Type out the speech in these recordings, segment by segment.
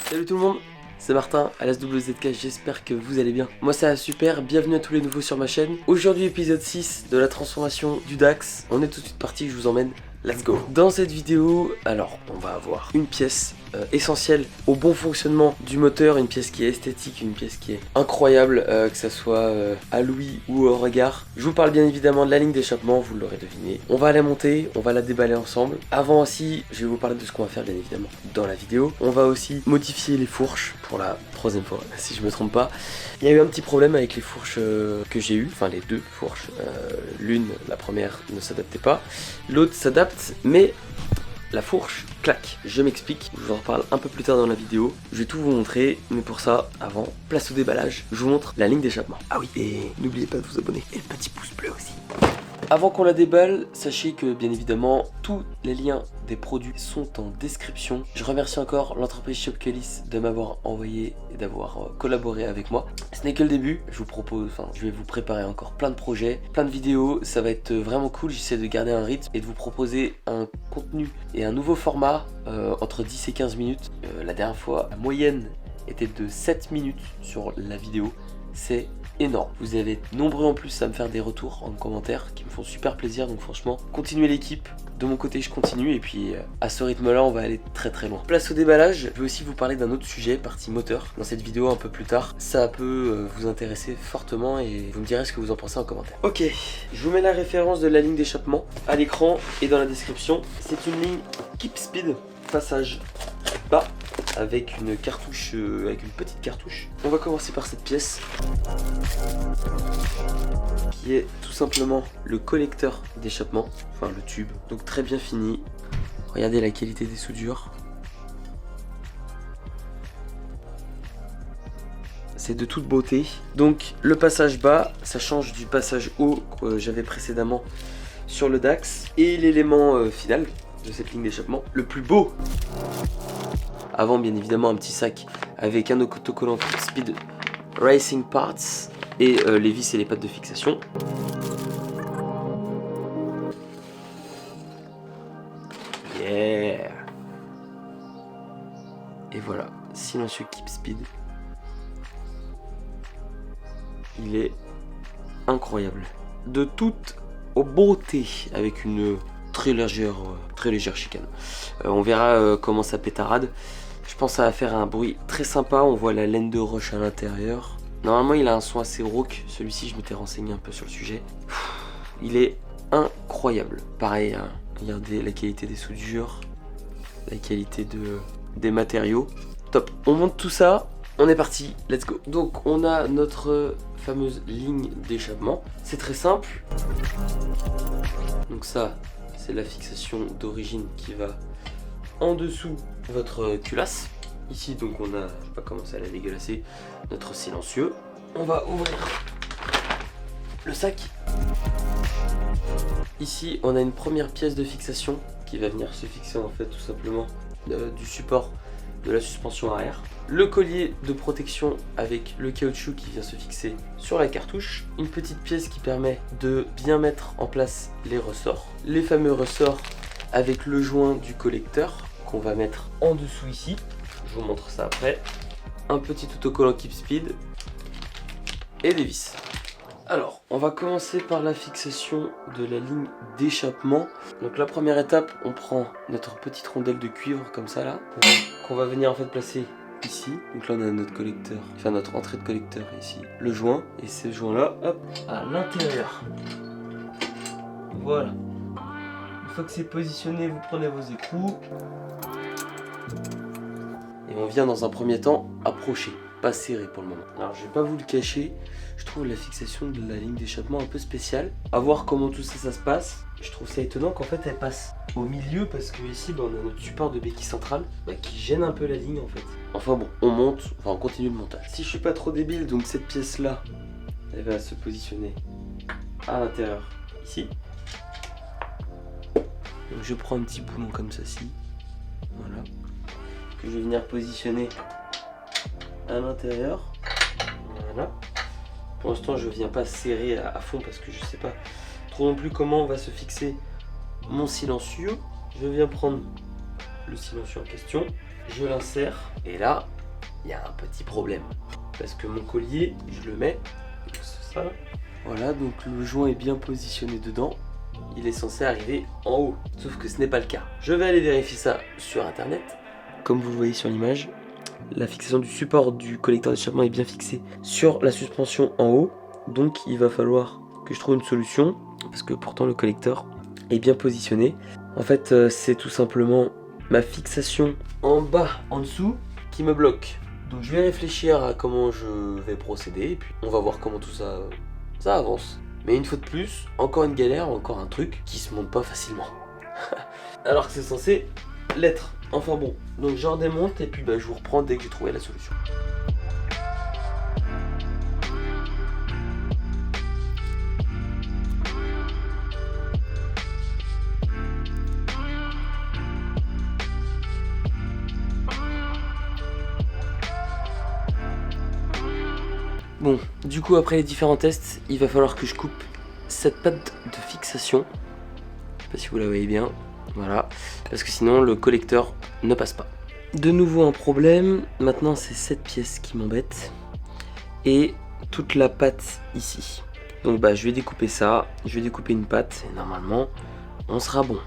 Salut tout le monde, c'est Martin à l'ASWZK, j'espère que vous allez bien. Moi ça va super, bienvenue à tous les nouveaux sur ma chaîne. Aujourd'hui épisode 6 de la transformation du Dax. On est tout de suite parti, je vous emmène. Let's go. Dans cette vidéo, alors on va avoir une pièce essentielle au bon fonctionnement du moteur, une pièce qui est esthétique, une pièce qui est incroyable, que ça soit à l'ouïe ou au regard. Je vous parle bien évidemment de la ligne d'échappement, vous l'aurez deviné. On va la monter, on va la déballer ensemble. Avant aussi, je vais vous parler de ce qu'on va faire bien évidemment dans la vidéo. On va aussi modifier les fourches pour la troisième fois, si je me trompe pas. Il y a eu un petit problème avec les fourches que j'ai eues, enfin les deux fourches. L'une, la première, ne s'adaptait pas. L'autre s'adapte, mais la fourche claque. Je m'explique, je vous en reparle un peu plus tard dans la vidéo. Je vais tout vous montrer, mais pour ça, avant, place au déballage, je vous montre la ligne d'échappement. Ah oui, et n'oubliez pas de vous abonner, et le petit pouce bleu aussi. Avant qu'on la déballe, sachez que bien évidemment tous les liens des produits sont en description. Je remercie encore l'entreprise Shopkelis de m'avoir envoyé et d'avoir collaboré avec moi. Ce n'est que le début, je vais vous préparer encore plein de projets, plein de vidéos, ça va être vraiment cool. J'essaie de garder un rythme et de vous proposer un contenu et un nouveau format entre 10 et 15 minutes. La dernière fois, la moyenne était de 7 minutes sur la vidéo, c'est énorme. Vous avez été nombreux en plus à me faire des retours en commentaire qui me font super plaisir, donc franchement continuez l'équipe. De mon côté je continue et puis à ce rythme là on va aller très très loin. Place au déballage, je vais aussi vous parler d'un autre sujet, partie moteur, dans cette vidéo un peu plus tard. Ça peut vous intéresser fortement et vous me direz ce que vous en pensez en commentaire. Ok, je vous mets la référence de la ligne d'échappement à l'écran et dans la description. C'est une ligne Keep Speed, passage bas, avec une cartouche, avec une petite cartouche. On va commencer par cette pièce qui est tout simplement le collecteur d'échappement, enfin le tube, donc très bien fini. Regardez la qualité des soudures, c'est de toute beauté. Donc le passage bas, ça change du passage haut que j'avais précédemment sur le Dax, et l'élément final de cette ligne d'échappement, le plus beau. Avant bien évidemment un petit sac avec un autocollant Keep Speed Racing Parts et les vis et les pattes de fixation. Yeah. Et voilà, silencieux Keep Speed. Il est incroyable. De toute beauté avec une très légère chicane. On verra comment ça pétarade. Je pense que ça va faire un bruit très sympa. On voit la laine de roche à l'intérieur. Normalement il a un son assez rauque. Celui-ci je m'étais renseigné un peu sur le sujet. Il est incroyable. Pareil, hein, regardez la qualité des soudures, la qualité des matériaux. Top. On monte tout ça. On est parti. Let's go. Donc on a notre fameuse ligne d'échappement. C'est très simple. Donc ça, c'est la fixation d'origine qui va en dessous votre culasse. Ici donc on a, je vais pas commencer à la dégueulasser, notre silencieux. On va ouvrir le sac. Ici on a une première pièce de fixation qui va venir se fixer en fait tout simplement du support de la suspension arrière. Le collier de protection avec le caoutchouc qui vient se fixer sur la cartouche. Une petite pièce qui permet de bien mettre en place les ressorts. Les fameux ressorts avec le joint du collecteur qu'on va mettre en dessous ici. Je vous montre ça après. Un petit autocollant Keep Speed et des vis. Alors, on va commencer par la fixation de la ligne d'échappement. Donc la première étape, on prend notre petite rondelle de cuivre comme ça là, qu'on va venir en fait placer ici. Donc là on a notre collecteur, enfin notre entrée de collecteur ici, le joint, et ce joint là, hop, à l'intérieur. Voilà. Une fois que c'est positionné, vous prenez vos écrous. Et on vient dans un premier temps approcher, pas serré pour le moment. Alors je vais pas vous le cacher, je trouve la fixation de la ligne d'échappement un peu spéciale. À voir comment tout ça se passe. Je trouve ça étonnant qu'en fait elle passe au milieu parce que ici on a notre support de béquille centrale qui gêne un peu la ligne en fait. Enfin bon, on monte, enfin on continue le montage. Si je suis pas trop débile, donc cette pièce là, elle va se positionner à l'intérieur ici. Donc je prends un petit boulon comme ceci, voilà, que je vais venir positionner à l'intérieur. Voilà. Pour l'instant je viens pas serrer à fond parce que je sais pas trop non plus comment on va se fixer mon silencieux. Je viens prendre le silencieux en question, je l'insère et là il y a un petit problème. Parce que mon collier, je le mets, c'est ça. Voilà, donc le joint est bien positionné dedans. Il est censé arriver en haut, sauf que ce n'est pas le cas. Je vais aller vérifier ça sur internet. Comme vous le voyez sur l'image, la fixation du support du collecteur d'échappement est bien fixée sur la suspension en haut. Donc il va falloir que je trouve une solution, parce que pourtant le collecteur est bien positionné. En fait, c'est tout simplement ma fixation en bas, en dessous, qui me bloque. Donc je vais réfléchir à comment je vais procéder, et puis on va voir comment tout ça avance. Mais une fois de plus, encore une galère, encore un truc qui se monte pas facilement. Alors que c'est censé l'être. Enfin bon, donc j'en démonte et puis je vous reprends dès que j'ai trouvé la solution. Bon, du coup après les différents tests, il va falloir que je coupe cette patte de fixation. Je sais pas si vous la voyez bien, voilà, parce que sinon le collecteur ne passe pas. De nouveau un problème, maintenant c'est cette pièce qui m'embête et toute la patte ici. Donc je vais découper ça, je vais découper une patte et normalement on sera bon.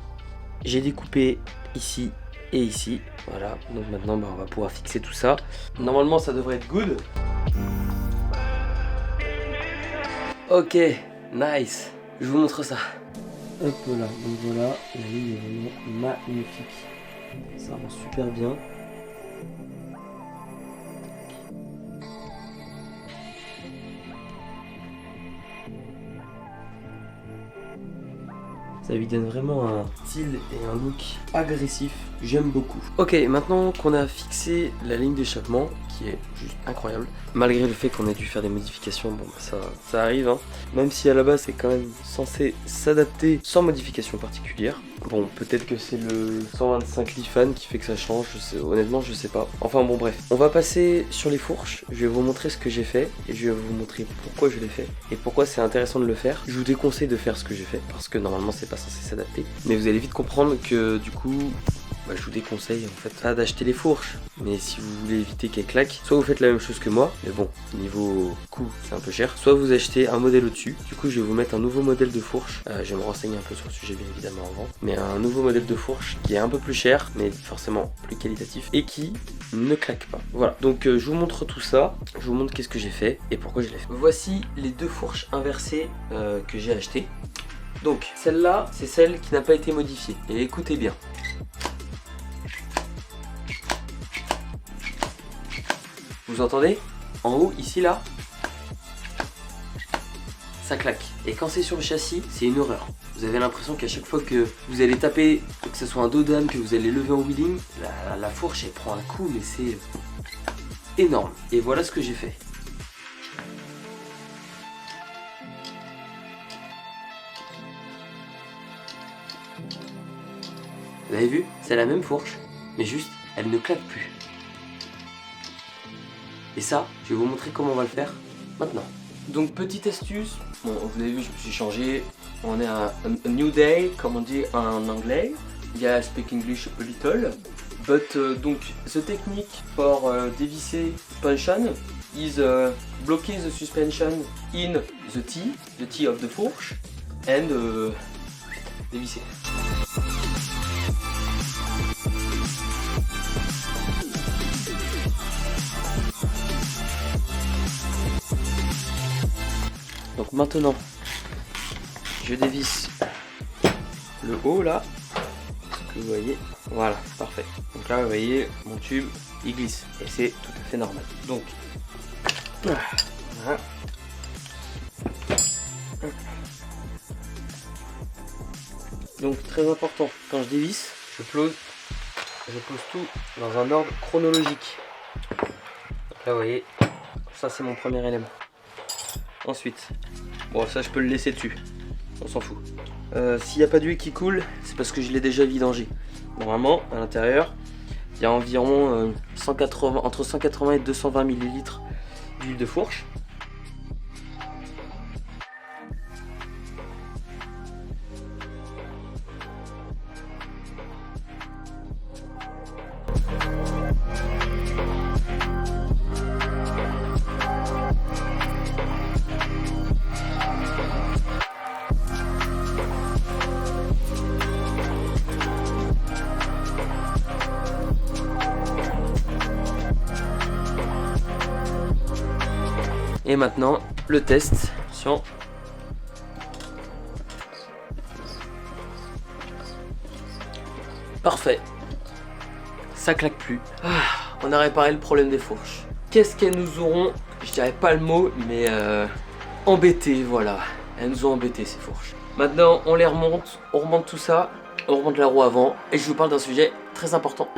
J'ai découpé ici et ici, voilà, donc maintenant on va pouvoir fixer tout ça. Normalement ça devrait être good. Ok, nice. Je vous montre ça. Hop là, donc voilà, la ligne est vraiment magnifique. Ça rend super bien. Ça lui donne vraiment un style et un look agressif. J'aime beaucoup. Ok, maintenant qu'on a fixé la ligne d'échappement, qui est juste incroyable, malgré le fait qu'on ait dû faire des modifications, bon ça arrive, hein. Même si à la base c'est quand même censé s'adapter sans modification particulière. Bon, peut-être que c'est le 125 Lifan qui fait que ça change, honnêtement je sais pas. Enfin bon bref, on va passer sur les fourches, je vais vous montrer ce que j'ai fait et je vais vous montrer pourquoi je l'ai fait et pourquoi c'est intéressant de le faire. Je vous déconseille de faire ce que j'ai fait parce que normalement c'est pas censé s'adapter, mais vous allez vite comprendre que du coup je vous déconseille en fait pas d'acheter les fourches, mais si vous voulez éviter qu'elles claquent, soit vous faites la même chose que moi, mais bon, niveau coût c'est un peu cher, soit vous achetez un modèle au-dessus. Du coup je vais vous mettre un nouveau modèle de fourche, je vais me renseigner un peu sur le sujet bien évidemment avant, mais un nouveau modèle de fourche qui est un peu plus cher, mais forcément plus qualitatif, et qui ne claque pas. Voilà, donc je vous montre tout ça, je vous montre qu'est-ce que j'ai fait et pourquoi je l'ai fait. Voici les deux fourches inversées que j'ai achetées. Donc celle-là, c'est celle qui n'a pas été modifiée, et écoutez bien. Vous entendez? En haut, ici, là, ça claque. Et quand c'est sur le châssis, c'est une horreur. Vous avez l'impression qu'à chaque fois que vous allez taper, que ce soit un dos d'âne, que vous allez lever en wheeling, la fourche, elle prend un coup, mais c'est énorme. Et voilà ce que j'ai fait. Vous avez vu? C'est la même fourche, mais juste, elle ne claque plus. Et ça, je vais vous montrer comment on va le faire maintenant. Donc petite astuce, bon vous avez vu je me suis changé, on est à a new day comme on dit en anglais. Yeah, I speak English a little. But donc the technique for dévisser suspension is blocker the suspension in the T of the fourche and dévisser. Donc maintenant, je dévisse le haut là, ce que vous voyez, voilà, parfait. Donc là, vous voyez, mon tube, il glisse, et c'est tout à fait normal. Donc, voilà. Donc très important, quand je dévisse, je pose tout dans un ordre chronologique. Donc là, vous voyez, ça c'est mon premier élément. Ensuite, bon ça je peux le laisser dessus, on s'en fout. S'il n'y a pas d'huile qui coule, c'est parce que je l'ai déjà vidangé. Normalement, à l'intérieur, il y a environ 180, entre 180 et 220 ml d'huile de fourche. Et maintenant, le test. Attention. Parfait. Ça claque plus. On a réparé le problème des fourches. Qu'est-ce qu'elles nous auront, je dirais pas le mot, mais embêté, voilà. Elles nous ont embêté ces fourches. Maintenant, on les remonte, on remonte tout ça, on remonte la roue avant, et je vous parle d'un sujet très important.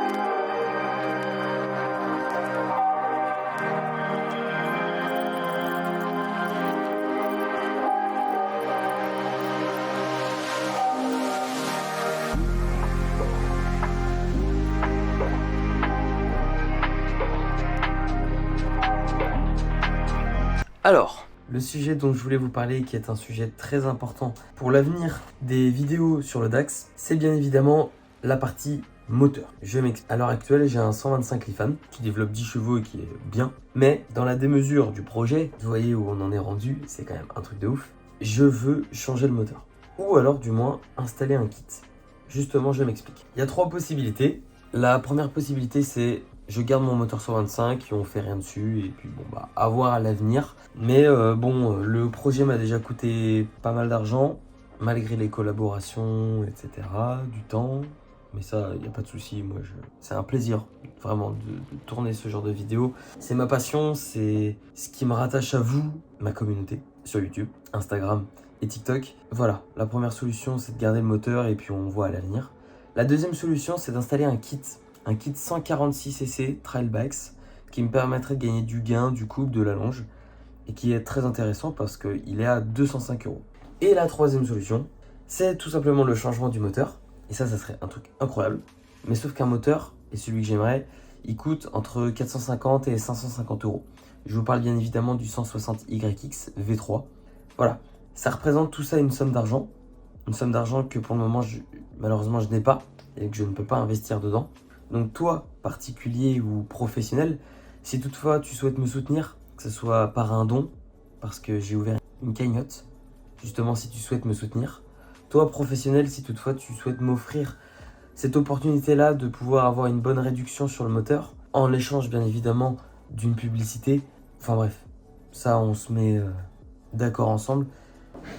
Alors, le sujet dont je voulais vous parler, qui est un sujet très important pour l'avenir des vidéos sur le DAX, c'est bien évidemment la partie moteur. Je m'explique. À l'heure actuelle, j'ai un 125 Lifan qui développe 10 chevaux et qui est bien. Mais dans la démesure du projet, vous voyez où on en est rendu, c'est quand même un truc de ouf. Je veux changer le moteur. Ou alors du moins installer un kit. Justement, je m'explique. Il y a 3 possibilités. La première possibilité, c'est je garde mon moteur 125 et on fait rien dessus et puis bon bah à voir à l'avenir. Mais le projet m'a déjà coûté pas mal d'argent malgré les collaborations etc, du temps. Mais ça, il n'y a pas de souci, c'est un plaisir vraiment de tourner ce genre de vidéo. C'est ma passion, c'est ce qui me rattache à vous, ma communauté sur YouTube, Instagram et TikTok. Voilà, la première solution c'est de garder le moteur et puis on voit à l'avenir. La deuxième solution c'est d'installer un kit 146cc Trailbacks qui me permettrait de gagner du gain, du couple, de la longe et qui est très intéressant parce qu'il est à 205 €. Et la troisième solution, c'est tout simplement le changement du moteur. Et ça serait un truc incroyable. Mais sauf qu'un moteur, et celui que j'aimerais, il coûte entre 450 et 550 €. Je vous parle bien évidemment du 160YX V3. Voilà, ça représente tout ça une somme d'argent. Une somme d'argent que pour le moment, malheureusement, je n'ai pas et que je ne peux pas investir dedans. Donc toi, particulier ou professionnel, si toutefois tu souhaites me soutenir, que ce soit par un don, parce que j'ai ouvert une cagnotte, justement si tu souhaites me soutenir. Toi, professionnel, si toutefois tu souhaites m'offrir cette opportunité-là de pouvoir avoir une bonne réduction sur le moteur, en échange bien évidemment d'une publicité. Enfin bref, ça on se met d'accord ensemble.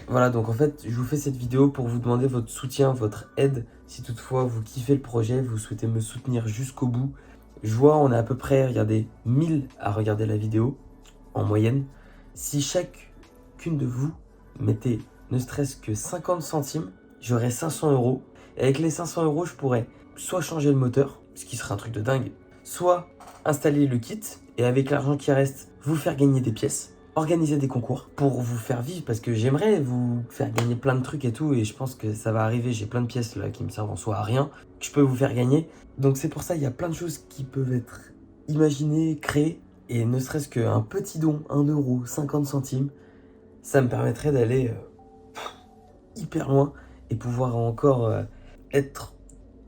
Voilà, donc en fait, je vous fais cette vidéo pour vous demander votre soutien, votre aide. Si toutefois vous kiffez le projet, vous souhaitez me soutenir jusqu'au bout. Je vois, on est à peu près, regardez, 1000 à regarder la vidéo en moyenne. Si chacune de vous mettez ne serait-ce que 50 centimes, j'aurai 500 €. Et avec les 500 €, je pourrais soit changer le moteur, ce qui serait un truc de dingue, soit installer le kit et avec l'argent qui reste, vous faire gagner des pièces. Organiser des concours pour vous faire vivre parce que j'aimerais vous faire gagner plein de trucs et tout et je pense que ça va arriver, j'ai plein de pièces là qui me servent en soi à rien que je peux vous faire gagner. Donc c'est pour ça il y a plein de choses qui peuvent être imaginées, créées et ne serait-ce qu'un petit don, 1 €, 50 centimes, ça me permettrait d'aller hyper loin et pouvoir encore être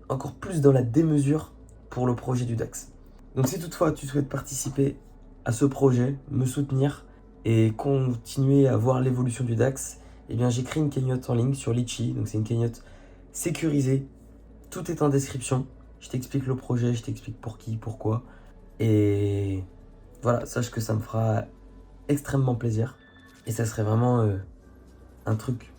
encore plus dans la démesure pour le projet du DAX. Donc si toutefois tu souhaites participer à ce projet, me soutenir et continuer à voir l'évolution du DAX, eh bien j'ai créé une cagnotte en ligne sur Litchi, donc c'est une cagnotte sécurisée, tout est en description, je t'explique le projet, je t'explique pour qui, pourquoi, et voilà, sache que ça me fera extrêmement plaisir, et ça serait vraiment un truc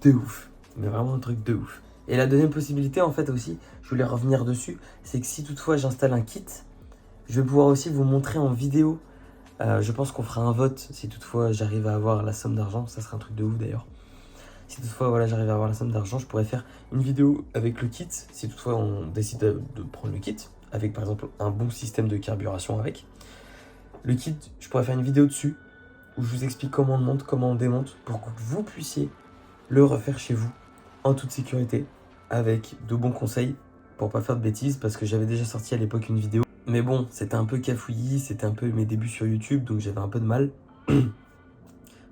de ouf, mais vraiment un truc de ouf. Et la deuxième possibilité en fait aussi, je voulais revenir dessus, c'est que si toutefois j'installe un kit, je vais pouvoir aussi vous montrer en vidéo. Je pense qu'on fera un vote si toutefois j'arrive à avoir la somme d'argent, ça serait un truc de ouf d'ailleurs. Si toutefois voilà, j'arrive à avoir la somme d'argent, je pourrais faire une vidéo avec le kit, si toutefois on décide de prendre le kit, avec par exemple un bon système de carburation avec. Le kit, je pourrais faire une vidéo dessus, où je vous explique comment on le monte, comment on le démonte, pour que vous puissiez le refaire chez vous, en toute sécurité, avec de bons conseils, pour pas faire de bêtises, parce que j'avais déjà sorti à l'époque une vidéo. Mais bon, c'était un peu cafouillis, c'était un peu mes débuts sur YouTube, donc j'avais un peu de mal.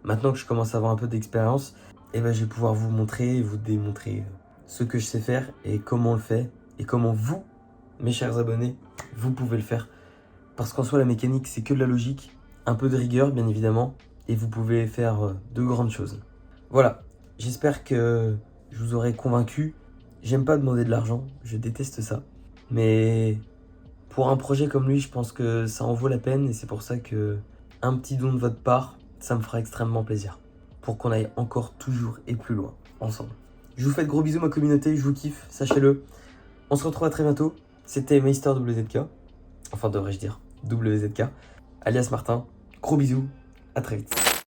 Maintenant que je commence à avoir un peu d'expérience, je vais pouvoir vous montrer et vous démontrer ce que je sais faire et comment on le fait. Et comment vous, mes chers abonnés, vous pouvez le faire. Parce qu'en soi, la mécanique, c'est que de la logique, un peu de rigueur, bien évidemment, et vous pouvez faire de grandes choses. Voilà, j'espère que je vous aurai convaincu. J'aime pas demander de l'argent, je déteste ça. Mais pour un projet comme lui, je pense que ça en vaut la peine et c'est pour ça que un petit don de votre part, ça me fera extrêmement plaisir pour qu'on aille encore toujours et plus loin ensemble. Je vous fais de gros bisous ma communauté, je vous kiffe, sachez-le. On se retrouve à très bientôt. C'était Meister WZK, enfin devrais-je dire WZK, alias Martin. Gros bisous, à très vite.